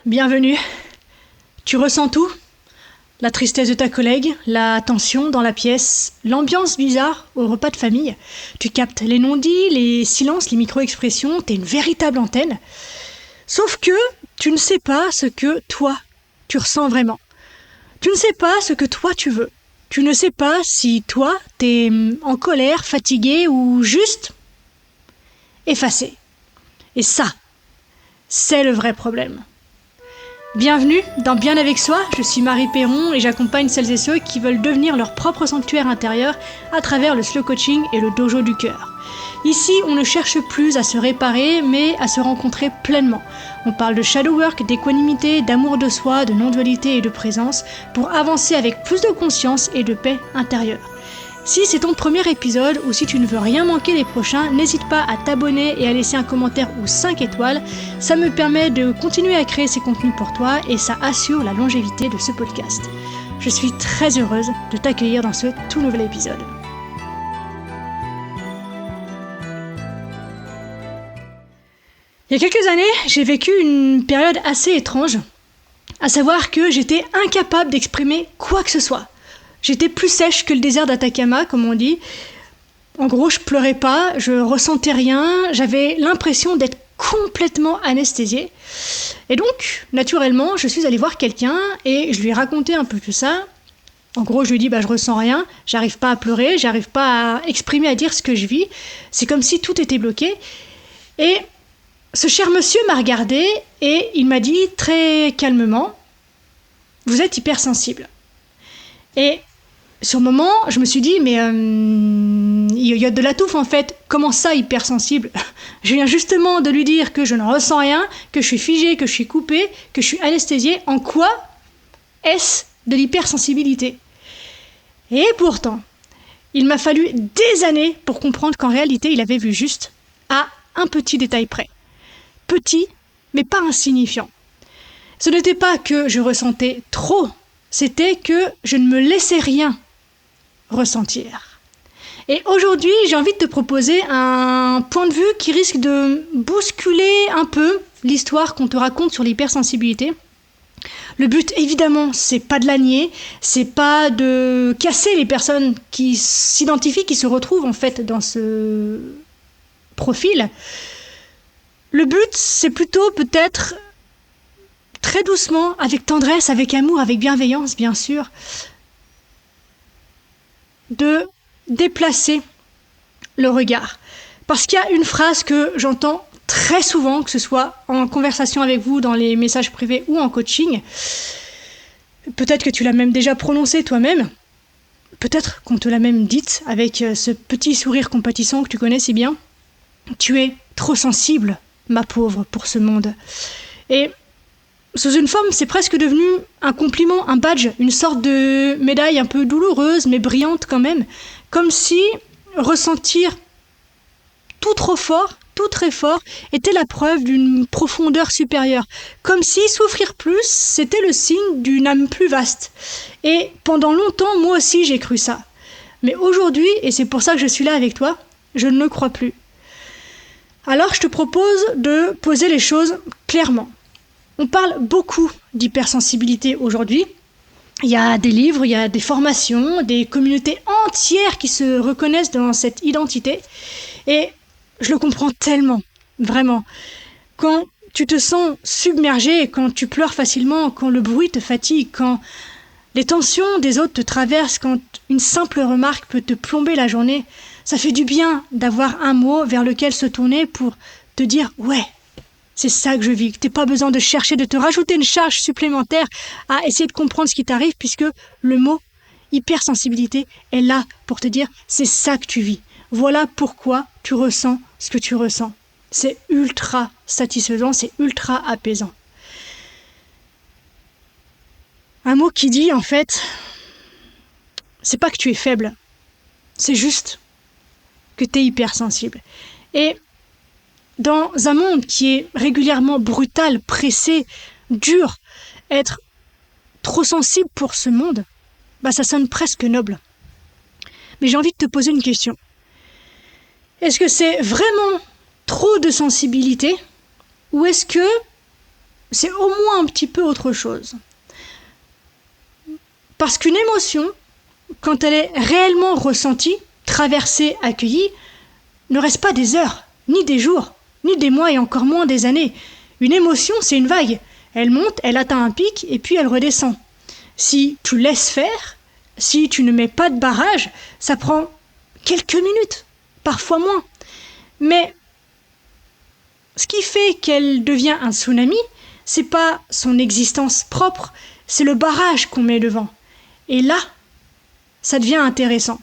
Bienvenue. Tu ressens tout? La tristesse de ta collègue, la tension dans la pièce, l'ambiance bizarre au repas de famille. Tu captes les non-dits, les silences, les micro-expressions, t'es une véritable antenne. Sauf que tu ne sais pas ce que toi, tu ressens vraiment. Tu ne sais pas ce que toi tu veux. Tu ne sais pas si toi, t'es en colère, fatigué ou juste effacé. Et ça, c'est le vrai problème. Bienvenue dans Bien avec soi, je suis Marie Perron et j'accompagne celles et ceux qui veulent devenir leur propre sanctuaire intérieur à travers le slow coaching et le dojo du cœur. Ici, on ne cherche plus à se réparer, mais à se rencontrer pleinement. On parle de shadow work, d'équanimité, d'amour de soi, de non-dualité et de présence pour avancer avec plus de conscience et de paix intérieure. Si c'est ton premier épisode ou si tu ne veux rien manquer des prochains, n'hésite pas à t'abonner et à laisser un commentaire ou 5 étoiles. Ça me permet de continuer à créer ces contenus pour toi et ça assure la longévité de ce podcast. Je suis très heureuse de t'accueillir dans ce tout nouvel épisode. Il y a quelques années, j'ai vécu une période assez étrange, à savoir que j'étais incapable d'exprimer quoi que ce soit. J'étais plus sèche que le désert d'Atacama, comme on dit. En gros, je pleurais pas, je ressentais rien, j'avais l'impression d'être complètement anesthésiée. Et donc, naturellement, je suis allée voir quelqu'un et je lui ai raconté un peu tout ça. En gros, je lui ai dit, je ressens rien, j'arrive pas à pleurer, j'arrive pas à exprimer, à dire ce que je vis. C'est comme si tout était bloqué. Et ce cher monsieur m'a regardé et il m'a dit très calmement, « Vous êtes hypersensible. » Et sur le moment, je me suis dit, mais il y a de la touffe en fait. Comment ça, hypersensible? Je viens justement de lui dire que je ne ressens rien, que je suis figée, que je suis coupée, que je suis anesthésiée. En quoi est-ce de l'hypersensibilité? Et pourtant, il m'a fallu des années pour comprendre qu'en réalité, il avait vu juste à un petit détail près. Petit, mais pas insignifiant. Ce n'était pas que je ressentais trop, c'était que je ne me laissais rien ressentir. Et aujourd'hui, j'ai envie de te proposer un point de vue qui risque de bousculer un peu l'histoire qu'on te raconte sur l'hypersensibilité. Le but, évidemment, c'est pas de la nier, c'est pas de casser les personnes qui s'identifient, qui se retrouvent en fait dans ce profil. Le but, c'est plutôt peut-être très doucement, avec tendresse, avec amour, avec bienveillance, bien sûr, de déplacer le regard. Parce qu'il y a une phrase que j'entends très souvent, que ce soit en conversation avec vous, dans les messages privés ou en coaching. Peut-être que tu l'as même déjà prononcée toi-même. Peut-être qu'on te l'a même dite avec ce petit sourire compatissant que tu connais si bien. Tu es trop sensible, ma pauvre, pour ce monde. Et sous une forme, c'est presque devenu un compliment, un badge, une sorte de médaille un peu douloureuse, mais brillante quand même. Comme si ressentir tout trop fort, tout très fort, était la preuve d'une profondeur supérieure. Comme si souffrir plus, c'était le signe d'une âme plus vaste. Et pendant longtemps, moi aussi, j'ai cru ça. Mais aujourd'hui, et c'est pour ça que je suis là avec toi, je ne le crois plus. Alors, je te propose de poser les choses clairement. On parle beaucoup d'hypersensibilité aujourd'hui. Il y a des livres, il y a des formations, des communautés entières qui se reconnaissent dans cette identité. Et je le comprends tellement, vraiment. Quand tu te sens submergé, quand tu pleures facilement, quand le bruit te fatigue, quand les tensions des autres te traversent, quand une simple remarque peut te plomber la journée, ça fait du bien d'avoir un mot vers lequel se tourner pour te dire « ouais ». C'est ça que je vis, que t'aies pas besoin de chercher, de te rajouter une charge supplémentaire à essayer de comprendre ce qui t'arrive, puisque le mot hypersensibilité est là pour te dire c'est ça que tu vis. Voilà pourquoi tu ressens ce que tu ressens. C'est ultra satisfaisant, c'est ultra apaisant. Un mot qui dit en fait, c'est pas que tu es faible, c'est juste que tu es hypersensible. Et dans un monde qui est régulièrement brutal, pressé, dur, être trop sensible pour ce monde, ça sonne presque noble. Mais j'ai envie de te poser une question. Est-ce que c'est vraiment trop de sensibilité ou est-ce que c'est au moins un petit peu autre chose. Parce qu'une émotion, quand elle est réellement ressentie, traversée, accueillie, ne reste pas des heures, ni des jours, ni des mois et encore moins des années. Une émotion, c'est une vague. Elle monte, elle atteint un pic et puis elle redescend. Si tu laisses faire, si tu ne mets pas de barrage, ça prend quelques minutes, parfois moins. Mais ce qui fait qu'elle devient un tsunami, c'est pas son existence propre, c'est le barrage qu'on met devant. Et là, ça devient intéressant.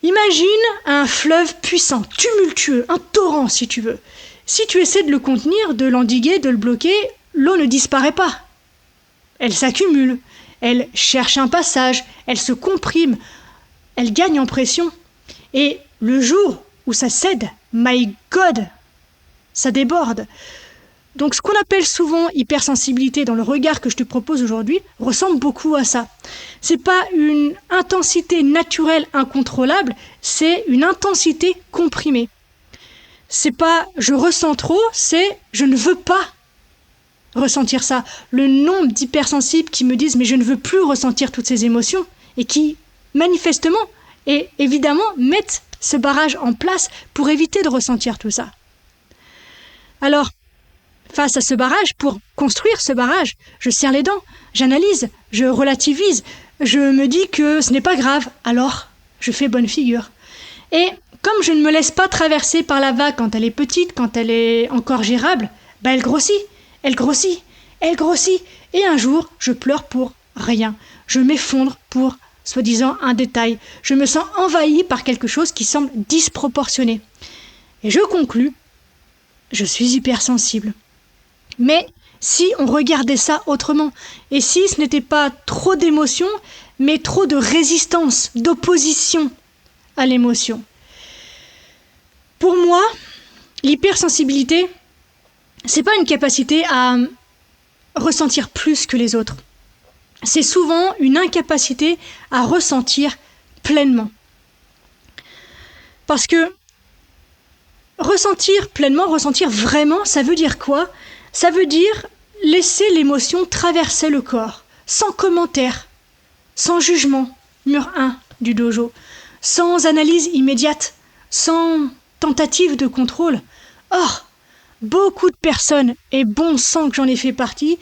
Imagine un fleuve puissant, tumultueux, un torrent si tu veux. Si tu essaies de le contenir, de l'endiguer, de le bloquer, l'eau ne disparaît pas. Elle s'accumule, elle cherche un passage, elle se comprime, elle gagne en pression. Et le jour où ça cède, my God, ça déborde. Donc ce qu'on appelle souvent hypersensibilité dans le regard que je te propose aujourd'hui ressemble beaucoup à ça. C'est pas une intensité naturelle incontrôlable, c'est une intensité comprimée. C'est pas je ressens trop, c'est je ne veux pas ressentir ça. Le nombre d'hypersensibles qui me disent mais je ne veux plus ressentir toutes ces émotions et qui manifestement et évidemment mettent ce barrage en place pour éviter de ressentir tout ça. Alors, face à ce barrage, pour construire ce barrage, je serre les dents, j'analyse, je relativise, je me dis que ce n'est pas grave, alors je fais bonne figure. Et comme je ne me laisse pas traverser par la vague quand elle est petite, quand elle est encore gérable, elle grossit, elle grossit, elle grossit, et un jour, je pleure pour rien. Je m'effondre pour, soi-disant, un détail. Je me sens envahi par quelque chose qui semble disproportionné. Et je conclus, je suis hypersensible. Mais si on regardait ça autrement, et si ce n'était pas trop d'émotion, mais trop de résistance, d'opposition à l'émotion. Pour moi, l'hypersensibilité, c'est pas une capacité à ressentir plus que les autres. C'est souvent une incapacité à ressentir pleinement. Parce que ressentir pleinement, ressentir vraiment, ça veut dire quoi ? Ça veut dire laisser l'émotion traverser le corps, sans commentaire, sans jugement, mur 1 du dojo, sans analyse immédiate, sans tentative de contrôle. Or, beaucoup de personnes, et bon sang que j'en ai fait partie,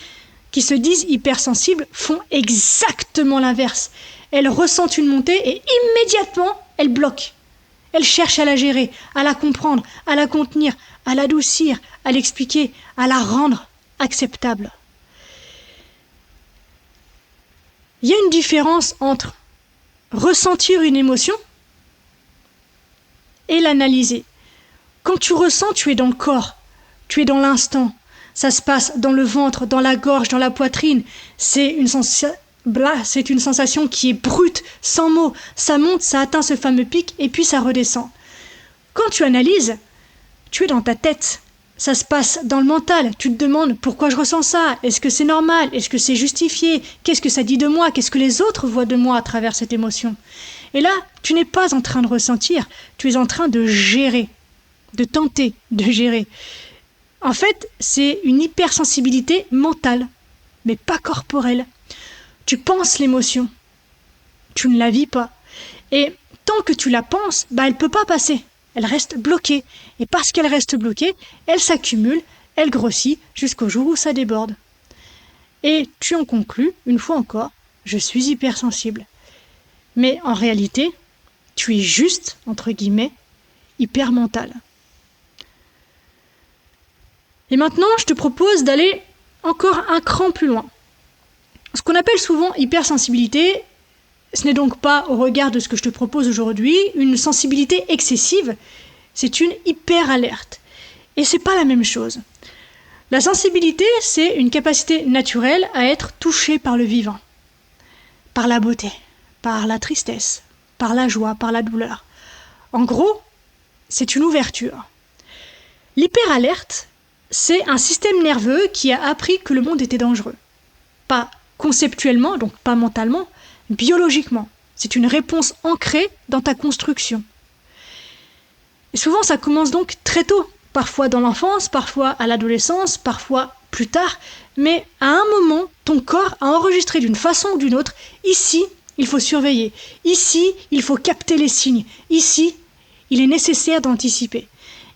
qui se disent hypersensibles, font exactement l'inverse. Elles ressentent une montée et immédiatement, elles bloquent. Elles cherchent à la gérer, à la comprendre, à la contenir, à l'adoucir, à l'expliquer, à la rendre acceptable. Il y a une différence entre ressentir une émotion et l'analyser. Quand tu ressens, tu es dans le corps, tu es dans l'instant. Ça se passe dans le ventre, dans la gorge, dans la poitrine. C'est une sensation qui est brute, sans mots. Ça monte, ça atteint ce fameux pic et puis ça redescend. Quand tu analyses, tu es dans ta tête. Ça se passe dans le mental. Tu te demandes pourquoi je ressens ça. Est-ce que c'est normal? Est-ce que c'est justifié? Qu'est-ce que ça dit de moi? Qu'est-ce que les autres voient de moi à travers cette émotion? Et là, tu n'es pas en train de ressentir. Tu es en train de gérer, de tenter de gérer. En fait, c'est une hypersensibilité mentale, mais pas corporelle. Tu penses l'émotion, tu ne la vis pas. Et tant que tu la penses, elle ne peut pas passer. Elle reste bloquée. Et parce qu'elle reste bloquée, elle s'accumule, elle grossit jusqu'au jour où ça déborde. Et tu en conclus, une fois encore, je suis hypersensible. Mais en réalité, tu es juste, entre guillemets, hypermental. Et maintenant, je te propose d'aller encore un cran plus loin. Ce qu'on appelle souvent hypersensibilité, ce n'est donc pas, au regard de ce que je te propose aujourd'hui, une sensibilité excessive, c'est une hyperalerte. Et c'est pas la même chose. La sensibilité, c'est une capacité naturelle à être touchée par le vivant, par la beauté, par la tristesse, par la joie, par la douleur. En gros, c'est une ouverture. L'hyperalerte, c'est un système nerveux qui a appris que le monde était dangereux. Pas conceptuellement, donc pas mentalement, biologiquement. C'est une réponse ancrée dans ta construction. Et souvent, ça commence donc très tôt. Parfois dans l'enfance, parfois à l'adolescence, parfois plus tard. Mais à un moment, ton corps a enregistré d'une façon ou d'une autre, ici, il faut surveiller. Ici, il faut capter les signes. Ici, il est nécessaire d'anticiper.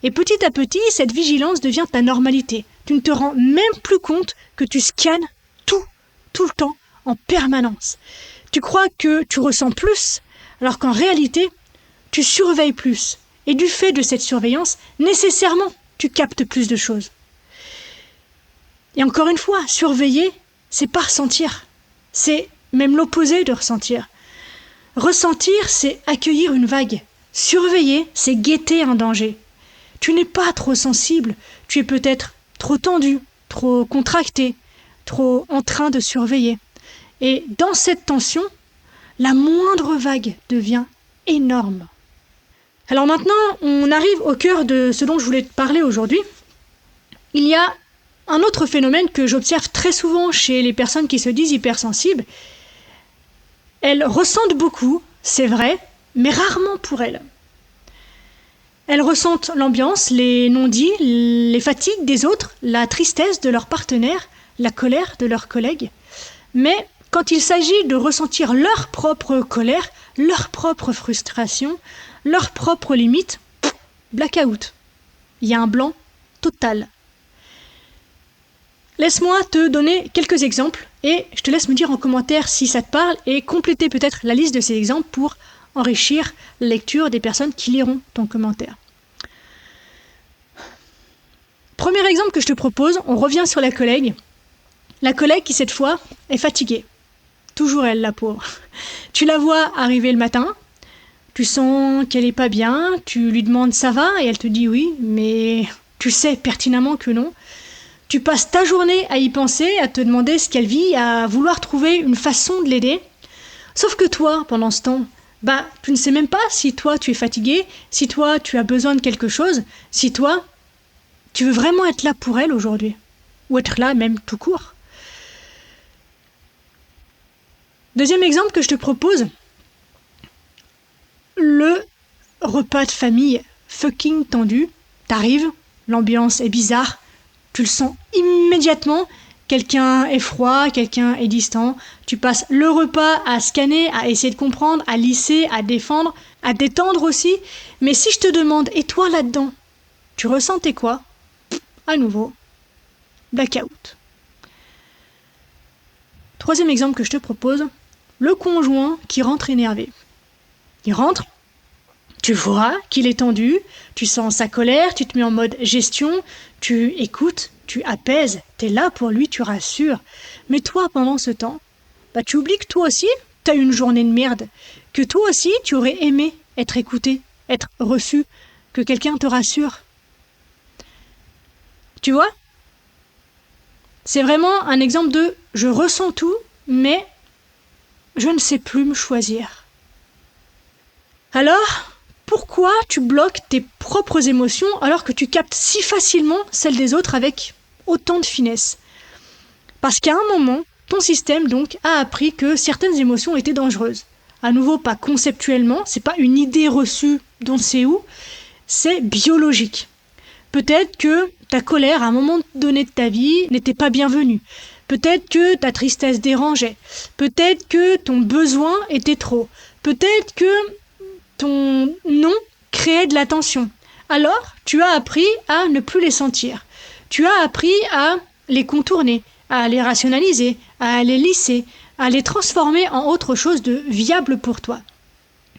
Et petit à petit, cette vigilance devient ta normalité. Tu ne te rends même plus compte que tu scannes tout le temps, en permanence. Tu crois que tu ressens plus, alors qu'en réalité, tu surveilles plus. Et du fait de cette surveillance, nécessairement, tu captes plus de choses. Et encore une fois, surveiller, c'est pas ressentir. C'est même l'opposé de ressentir. Ressentir, c'est accueillir une vague. Surveiller, c'est guetter un danger. Tu n'es pas trop sensible, tu es peut-être trop tendu, trop contracté, trop en train de surveiller. Et dans cette tension, la moindre vague devient énorme. Alors maintenant, on arrive au cœur de ce dont je voulais te parler aujourd'hui. Il y a un autre phénomène que j'observe très souvent chez les personnes qui se disent hypersensibles. Elles ressentent beaucoup, c'est vrai, mais rarement pour elles. Elles ressentent l'ambiance, les non-dits, les fatigues des autres, la tristesse de leur partenaire, la colère de leurs collègues. Mais quand il s'agit de ressentir leur propre colère, leur propre frustration, leurs propres limites, blackout. Il y a un blanc total. Laisse-moi te donner quelques exemples et je te laisse me dire en commentaire si ça te parle et compléter peut-être la liste de ces exemples pour enrichir la lecture des personnes qui liront ton commentaire. Premier exemple que je te propose, on revient sur la collègue. La collègue qui cette fois est fatiguée. Toujours elle, la pauvre. Tu la vois arriver le matin, tu sens qu'elle est pas bien, tu lui demandes ça va et elle te dit oui, mais tu sais pertinemment que non. Tu passes ta journée à y penser, à te demander ce qu'elle vit, à vouloir trouver une façon de l'aider. Sauf que toi, pendant ce temps, tu ne sais même pas si toi tu es fatigué, si toi tu as besoin de quelque chose, si toi tu veux vraiment être là pour elle aujourd'hui, ou être là même tout court. Deuxième exemple que je te propose, le repas de famille fucking tendu. T'arrives, l'ambiance est bizarre, tu le sens immédiatement, quelqu'un est froid, quelqu'un est distant, tu passes le repas à scanner, à essayer de comprendre, à lisser, à défendre, à détendre aussi, mais si je te demande, et toi là-dedans, tu ressentais quoi? À nouveau, blackout. Troisième exemple que je te propose, le conjoint qui rentre énervé. Il rentre, tu vois qu'il est tendu, tu sens sa colère, tu te mets en mode gestion, tu écoutes, tu apaises, t'es là pour lui, tu rassures. Mais toi, pendant ce temps, tu oublies que toi aussi, t'as eu une journée de merde, que toi aussi, tu aurais aimé être écouté, être reçu, que quelqu'un te rassure. Tu vois? C'est vraiment un exemple de « je ressens tout, mais je ne sais plus me choisir ». Alors, pourquoi tu bloques tes propres émotions alors que tu captes si facilement celles des autres avec autant de finesse? Parce qu'à un moment, ton système donc a appris que certaines émotions étaient dangereuses. À nouveau, pas conceptuellement, c'est pas une idée reçue d'on sait où, c'est biologique. Peut-être que ta colère à un moment donné de ta vie n'était pas bienvenue. Peut-être que ta tristesse dérangeait. Peut-être que ton besoin était trop. Peut-être que ton non créait de la tension. Alors, tu as appris à ne plus les sentir. Tu as appris à les contourner, à les rationaliser, à les lisser, à les transformer en autre chose de viable pour toi.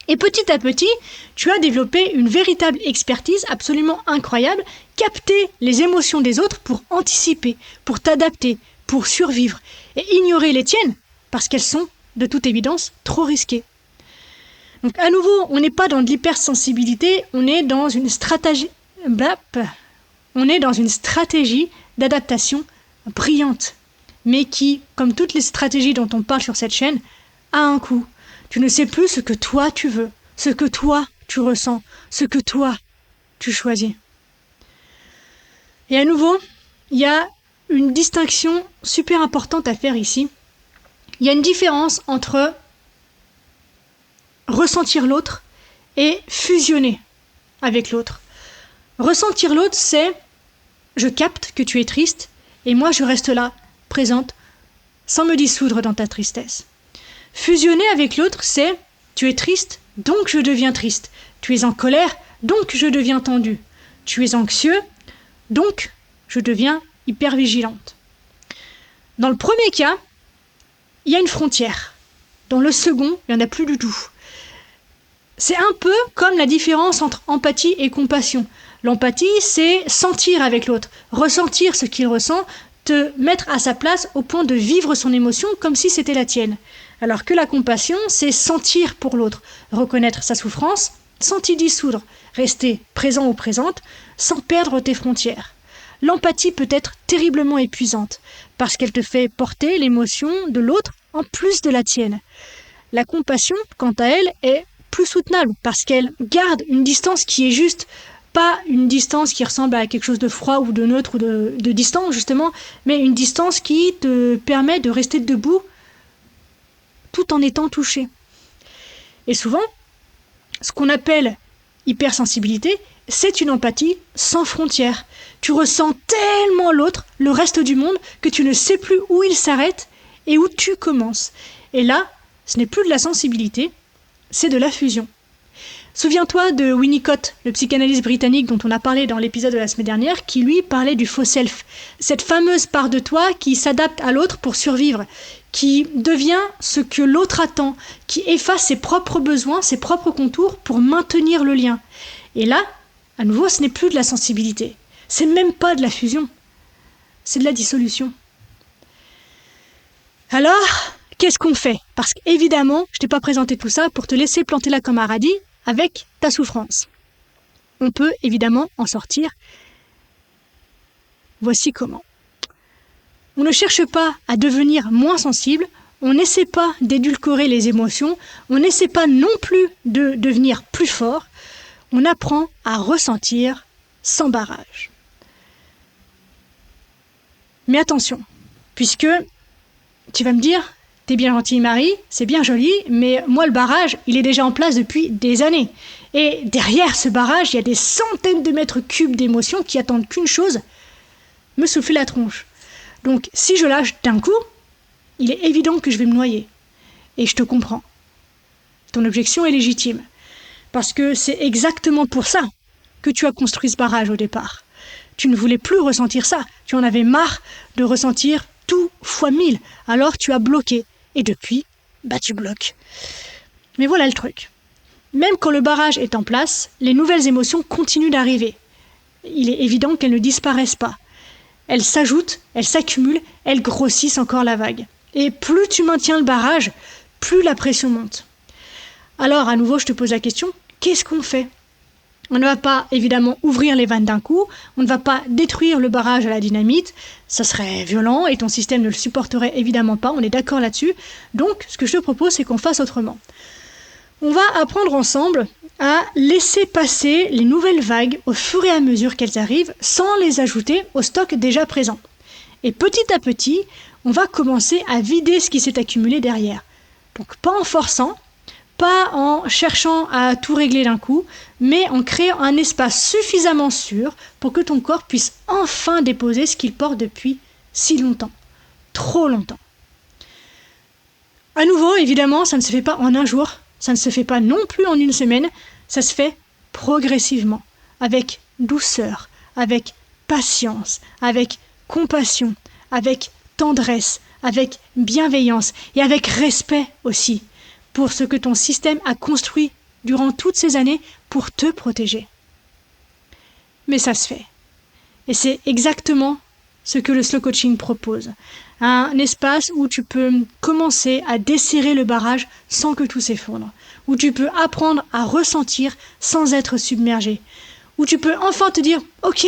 Et petit à petit, tu as développé une véritable expertise absolument incroyable, capter les émotions des autres pour anticiper, pour t'adapter, pour survivre, et ignorer les tiennes, parce qu'elles sont, de toute évidence, trop risquées. Donc à nouveau, on n'est pas dans de l'hypersensibilité, on est dans une stratégie d'adaptation brillante, mais qui, comme toutes les stratégies dont on parle sur cette chaîne, a un coût. Tu ne sais plus ce que toi tu veux, ce que toi tu ressens, ce que toi tu choisis. Et à nouveau, il y a une distinction super importante à faire ici. Il y a une différence entre ressentir l'autre et fusionner avec l'autre. Ressentir l'autre, c'est je capte que tu es triste et moi je reste là, présente, sans me dissoudre dans ta tristesse. Fusionner avec l'autre, c'est tu es triste, donc je deviens triste. Tu es en colère, donc je deviens tendu. Tu es anxieux, donc je deviens hyper vigilante. Dans le premier cas, il y a une frontière. Dans le second, il n'y en a plus du tout. C'est un peu comme la différence entre empathie et compassion. L'empathie, c'est sentir avec l'autre, ressentir ce qu'il ressent, te mettre à sa place au point de vivre son émotion comme si c'était la tienne. Alors que la compassion, c'est sentir pour l'autre, reconnaître sa souffrance, sans t'y dissoudre, rester présent ou présente, sans perdre tes frontières. L'empathie peut être terriblement épuisante, parce qu'elle te fait porter l'émotion de l'autre en plus de la tienne. La compassion, quant à elle, est plus soutenable, parce qu'elle garde une distance qui est juste, pas une distance qui ressemble à quelque chose de froid ou de neutre ou de distant, justement, mais une distance qui te permet de rester debout tout en étant touché. Et souvent, ce qu'on appelle hypersensibilité, c'est une empathie sans frontières. Tu ressens tellement l'autre, le reste du monde, que tu ne sais plus où il s'arrête et où tu commences. Et là, ce n'est plus de la sensibilité, c'est de la fusion. Souviens-toi de Winnicott, le psychanalyste britannique dont on a parlé dans l'épisode de la semaine dernière, qui lui parlait du faux self, cette fameuse part de toi qui s'adapte à l'autre pour survivre, qui devient ce que l'autre attend, qui efface ses propres besoins, ses propres contours pour maintenir le lien. Et là, à nouveau, ce n'est plus de la sensibilité, c'est même pas de la fusion, c'est de la dissolution. Alors, qu'est-ce qu'on fait? Parce qu'évidemment, je t'ai pas présenté tout ça pour te laisser planter là comme un radis avec ta souffrance. On peut évidemment en sortir. Voici comment. On ne cherche pas à devenir moins sensible, on n'essaie pas d'édulcorer les émotions, on n'essaie pas non plus de devenir plus fort, on apprend à ressentir sans barrage. Mais attention, puisque tu vas me dire, t'es bien gentille Marie, c'est bien joli, mais moi le barrage, il est déjà en place depuis des années. Et derrière ce barrage, il y a des centaines de mètres cubes d'émotions qui attendent qu'une chose, me souffler la tronche. Donc si je lâche d'un coup, il est évident que je vais me noyer. Et je te comprends. Ton objection est légitime. Parce que c'est exactement pour ça que tu as construit ce barrage au départ. Tu ne voulais plus ressentir ça. Tu en avais marre de ressentir tout fois 1000. Alors tu as bloqué. Et depuis, tu bloques. Mais voilà le truc. Même quand le barrage est en place, les nouvelles émotions continuent d'arriver. Il est évident qu'elles ne disparaissent pas. Elles s'ajoutent, elles s'accumulent, elles grossissent encore la vague. Et plus tu maintiens le barrage, plus la pression monte. Alors, à nouveau, je te pose la question, qu'est-ce qu'on fait? On ne va pas, évidemment, ouvrir les vannes d'un coup, on ne va pas détruire le barrage à la dynamite, ça serait violent et ton système ne le supporterait évidemment pas, on est d'accord là-dessus. Donc, ce que je te propose, c'est qu'on fasse autrement. On va apprendre ensemble à laisser passer les nouvelles vagues au fur et à mesure qu'elles arrivent, sans les ajouter au stock déjà présent. Et petit à petit, on va commencer à vider ce qui s'est accumulé derrière. Donc pas en forçant, pas en cherchant à tout régler d'un coup, mais en créant un espace suffisamment sûr pour que ton corps puisse enfin déposer ce qu'il porte depuis si longtemps, trop longtemps. À nouveau, évidemment, ça ne se fait pas en un jour, ça ne se fait pas non plus en une semaine, ça se fait progressivement, avec douceur, avec patience, avec compassion, avec tendresse, avec bienveillance et avec respect aussi pour ce que ton système a construit durant toutes ces années pour te protéger. Mais ça se fait. Et c'est exactement ce que le slow coaching propose. Un espace où tu peux commencer à desserrer le barrage sans que tout s'effondre. Où tu peux apprendre à ressentir sans être submergé. Où tu peux enfin te dire « Ok,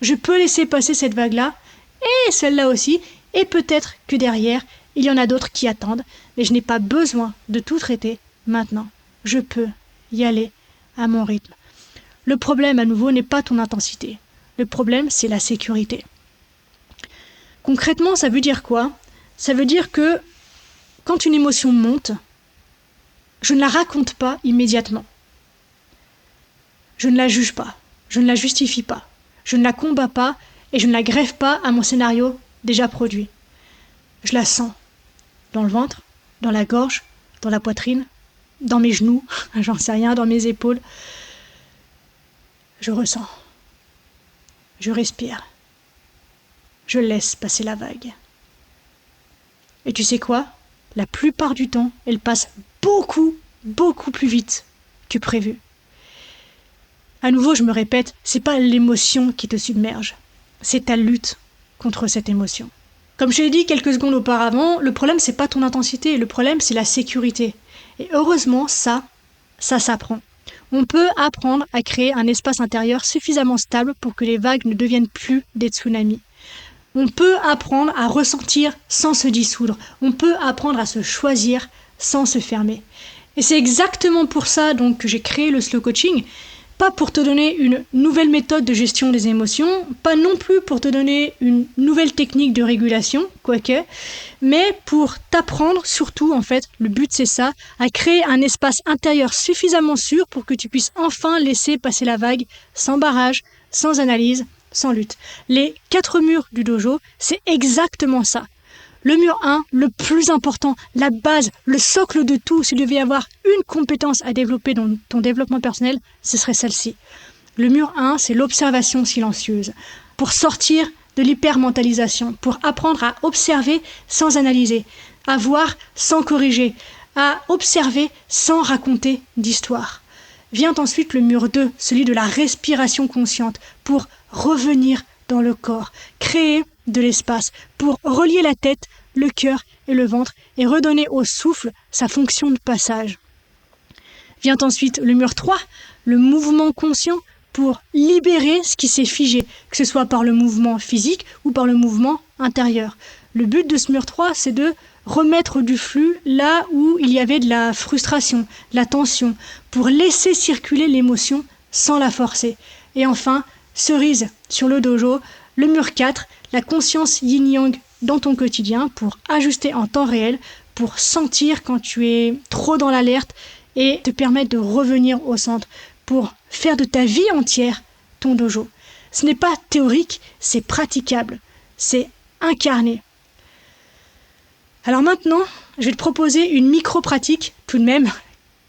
je peux laisser passer cette vague-là et celle-là aussi, et peut-être que derrière, il y en a d'autres qui attendent, mais je n'ai pas besoin de tout traiter maintenant. Je peux y aller à mon rythme. » Le problème, à nouveau, n'est pas ton intensité. Le problème, c'est la sécurité. Concrètement, ça veut dire quoi? Ça veut dire que quand une émotion monte, je ne la raconte pas immédiatement. Je ne la juge pas. Je ne la justifie pas, je ne la combats pas et je ne la greffe pas à mon scénario déjà produit. Je la sens, dans le ventre, dans la gorge, dans la poitrine, dans mes genoux, j'en sais rien, dans mes épaules. Je ressens, je respire, je laisse passer la vague. Et tu sais quoi ? La plupart du temps, elle passe beaucoup plus vite que prévu. À nouveau, je me répète, c'est pas l'émotion qui te submerge, c'est ta lutte contre cette émotion. Comme je l'ai dit quelques secondes auparavant, le problème c'est pas ton intensité, le problème c'est la sécurité. Et heureusement, ça s'apprend. On peut apprendre à créer un espace intérieur suffisamment stable pour que les vagues ne deviennent plus des tsunamis. On peut apprendre à ressentir sans se dissoudre. On peut apprendre à se choisir sans se fermer. Et c'est exactement pour ça donc que j'ai créé le slow coaching. Pas pour te donner une nouvelle méthode de gestion des émotions, pas non plus pour te donner une nouvelle technique de régulation, quoique, mais pour t'apprendre surtout, en fait, le but c'est ça, à créer un espace intérieur suffisamment sûr pour que tu puisses enfin laisser passer la vague sans barrage, sans analyse, sans lutte. Les 4 murs du dojo, c'est exactement ça. Le mur 1, le plus important, la base, le socle de tout, s'il devait y avoir une compétence à développer dans ton développement personnel, ce serait celle-ci. Le mur 1, c'est l'observation silencieuse. Pour sortir de l'hypermentalisation, pour apprendre à observer sans analyser, à voir sans corriger, à observer sans raconter d'histoire. Vient ensuite le mur 2, celui de la respiration consciente, pour revenir dans le corps, créer de l'espace pour relier la tête, le cœur et le ventre et redonner au souffle sa fonction de passage. Vient ensuite le mur 3, le mouvement conscient pour libérer ce qui s'est figé, que ce soit par le mouvement physique ou par le mouvement intérieur. Le but de ce mur 3, c'est de remettre du flux là où il y avait de la frustration, de la tension, pour laisser circuler l'émotion sans la forcer. Et enfin, cerise sur le dojo, le mur 4, la conscience yin-yang dans ton quotidien pour ajuster en temps réel, pour sentir quand tu es trop dans l'alerte et te permettre de revenir au centre, pour faire de ta vie entière ton dojo. Ce n'est pas théorique, c'est praticable, c'est incarné. Alors maintenant, je vais te proposer une micro-pratique tout de même,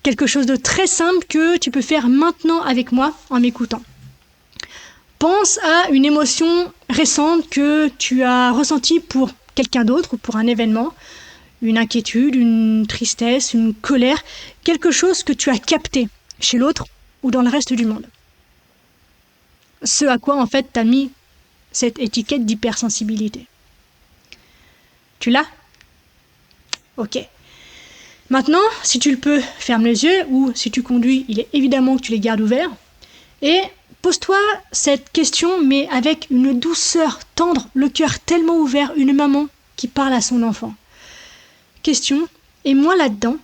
quelque chose de très simple que tu peux faire maintenant avec moi en m'écoutant. Pense à une émotion récente que tu as ressentie pour quelqu'un d'autre ou pour un événement, une inquiétude, une tristesse, une colère, quelque chose que tu as capté chez l'autre ou dans le reste du monde. Ce à quoi en fait tu as mis cette étiquette d'hypersensibilité. Tu l'as ? Ok. Maintenant, si tu le peux, ferme les yeux ou si tu conduis, il est évidemment que tu les gardes ouverts et pose-toi cette question, mais avec une douceur tendre, le cœur tellement ouvert, une maman qui parle à son enfant. Question, et moi là-dedans,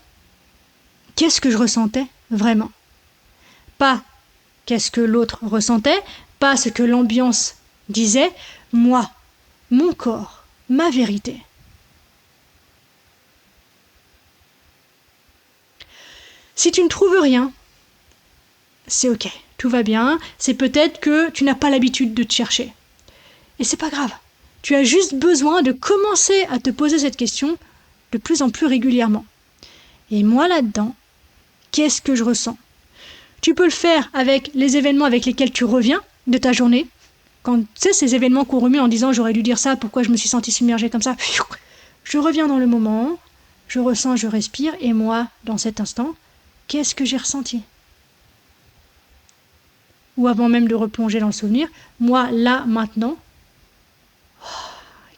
qu'est-ce que je ressentais vraiment ? Pas qu'est-ce que l'autre ressentait, pas ce que l'ambiance disait, moi, mon corps, ma vérité. Si tu ne trouves rien, c'est ok. Tout va bien, c'est peut-être que tu n'as pas l'habitude de te chercher. Et c'est pas grave. Tu as juste besoin de commencer à te poser cette question de plus en plus régulièrement. Et moi là-dedans, qu'est-ce que je ressens ? Tu peux le faire avec les événements avec lesquels tu reviens de ta journée. Quand tu sais ces événements qu'on remet en disant j'aurais dû dire ça, pourquoi je me suis sentie submergée comme ça ? Je reviens dans le moment, je ressens, je respire, et moi, dans cet instant, qu'est-ce que j'ai ressenti ? Ou avant même de replonger dans le souvenir, moi, là, maintenant,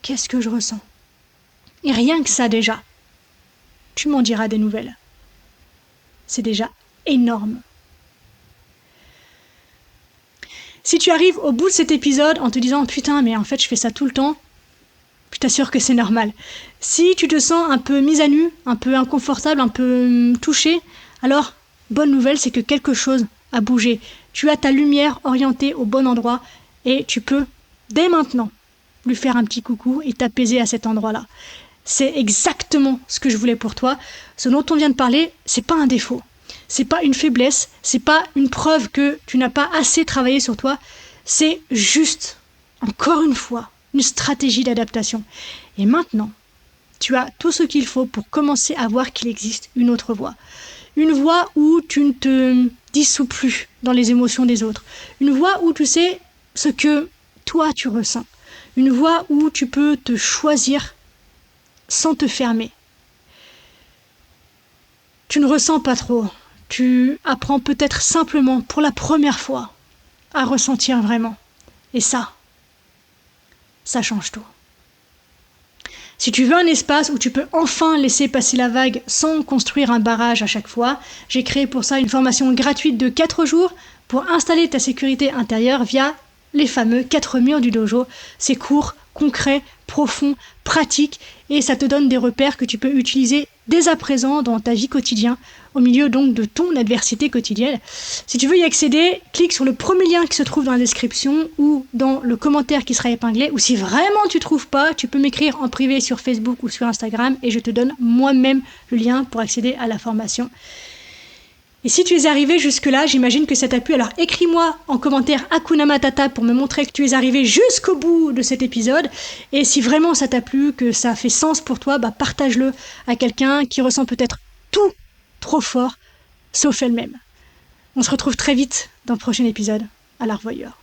qu'est-ce que je ressens ? Et rien que ça déjà, tu m'en diras des nouvelles. C'est déjà énorme. Si tu arrives au bout de cet épisode en te disant « Putain, mais en fait, je fais ça tout le temps », je t'assure que c'est normal. Si tu te sens un peu mise à nu, un peu inconfortable, un peu touchée, alors, bonne nouvelle, c'est que quelque chose a bougé. Tu as ta lumière orientée au bon endroit et tu peux, dès maintenant, lui faire un petit coucou et t'apaiser à cet endroit-là. C'est exactement ce que je voulais pour toi. Ce dont on vient de parler, c'est pas un défaut. c'est pas une faiblesse, c'est pas une preuve que tu n'as pas assez travaillé sur toi, c'est juste, encore une fois, une stratégie d'adaptation. Et maintenant, tu as tout ce qu'il faut pour commencer à voir qu'il existe une autre voie. Une voie où tu ne te dissous plus dans les émotions des autres. Une voie où tu sais ce que toi tu ressens. Une voie où tu peux te choisir sans te fermer. Tu ne ressens pas trop. Tu apprends peut-être simplement pour la première fois à ressentir vraiment. Et ça change tout. Si tu veux un espace où tu peux enfin laisser passer la vague sans construire un barrage à chaque fois, j'ai créé pour ça une formation gratuite de 4 jours pour installer ta sécurité intérieure via les fameux 4 murs du dojo. C'est court, concret, profond, pratique et ça te donne des repères que tu peux utiliser dès à présent dans ta vie quotidienne, au milieu donc de ton adversité quotidienne. Si tu veux y accéder, clique sur le premier lien qui se trouve dans la description ou dans le commentaire qui sera épinglé, ou si vraiment tu trouves pas, tu peux m'écrire en privé sur Facebook ou sur Instagram et je te donne moi-même le lien pour accéder à la formation. Et si tu es arrivé jusque-là, j'imagine que ça t'a plu, alors écris-moi en commentaire Hakuna Matata pour me montrer que tu es arrivé jusqu'au bout de cet épisode. Et si vraiment ça t'a plu, que ça a fait sens pour toi, partage-le à quelqu'un qui ressent peut-être tout trop fort, sauf elle-même. On se retrouve très vite dans le prochain épisode. À la revoyure.